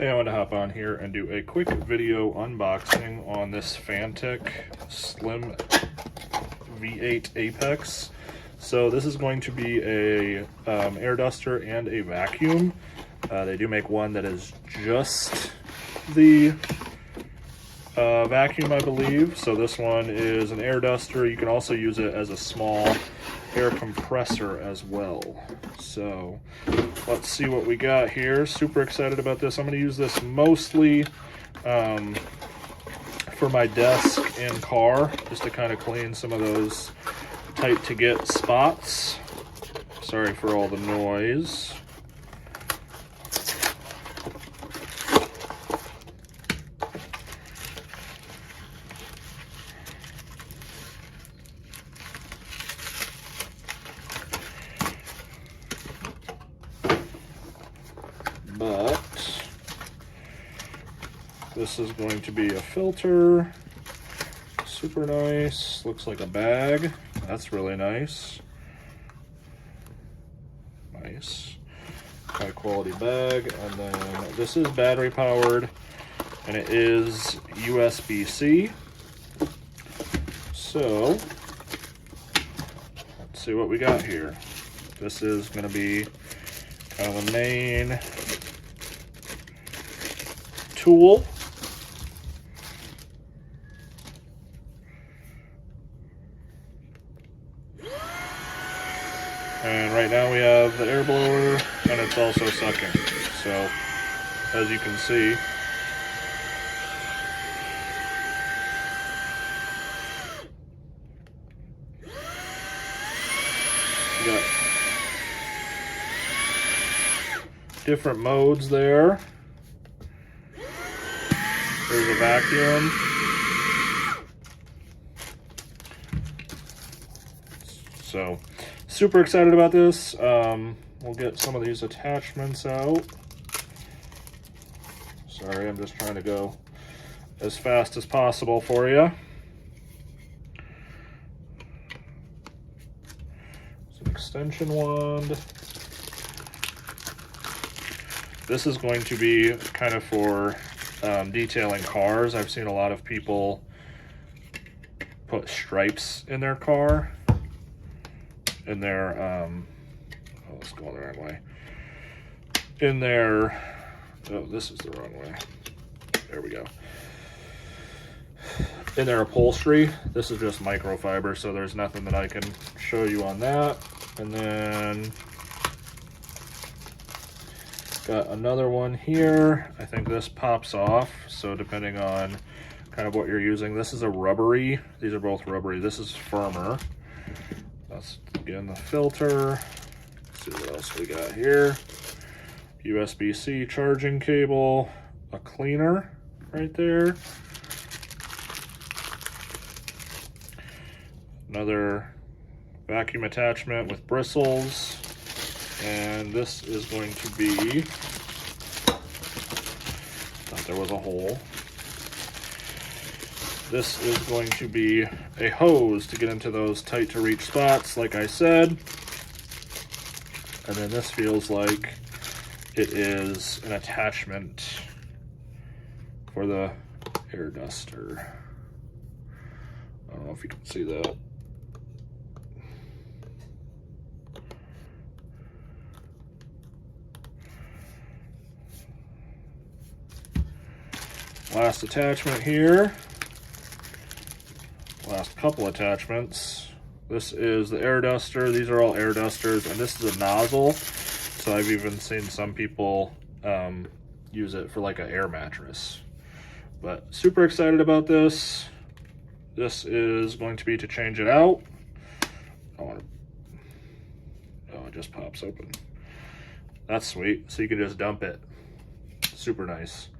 Hey, I want to hop on here and do a quick video unboxing on this Fanttik Slim V8 Apex. So this is going to be a air duster and a vacuum. They do make one that is just the vacuum, I believe. So this one is an air duster. You can also use it as a small air compressor as well. So let's see what we got here. Super excited about this. I'm going to use this mostly for my desk and car, just to kind of clean some of those tight to get spots. Sorry for all the noise. But this is going to be a filter. Super nice. Looks like a bag. That's really nice. Nice. High quality bag. And then this is battery powered and it is USB-C. So let's see what we got here. This is going to be kind of the main tool. And right now we have the air blower and it's also sucking. So as you can see, we got different modes there. There's a vacuum. So, super excited about this. We'll get some of these attachments out. Sorry, I'm just trying to go as fast as possible for you. It's an extension wand. This is going to be kind of for detailing cars. I've seen a lot of people put stripes in their car, in their oh, let's go the wrong way, in their, oh, this is the wrong way, there we go, in their upholstery. This is just microfiber, so there's nothing that I can show you on that. And then got another one here. I think this pops off, so depending on kind of what you're using. This is a rubbery, these are both rubbery. This is firmer. That's again the filter. Let's see what else we got here. USB-C charging cable, a cleaner right there. Another vacuum attachment with bristles. And this is going to be, thought there was a hole. This is going to be a hose to get into those tight to reach spots, like I said. And then this feels like it is an attachment for the air duster. I don't know if you can see that. Last attachment here. Last couple attachments. This is the air duster. These are all air dusters, and this is a nozzle. So I've even seen some people use it for like an air mattress. But super excited about this. This is going to be to change it out. Oh, it just pops open. That's sweet. So you can just dump it. Super nice.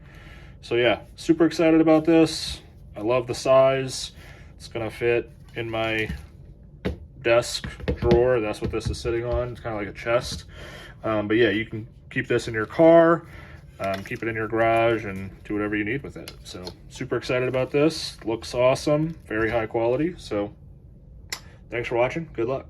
So yeah, super excited about this. I love the size. It's gonna fit in my desk drawer. That's what this is sitting on. It's kind of like a chest. But yeah, you can keep this in your car, keep it in your garage, and do whatever you need with it. So super excited about this. Looks awesome, very high quality. So thanks for watching. Good luck.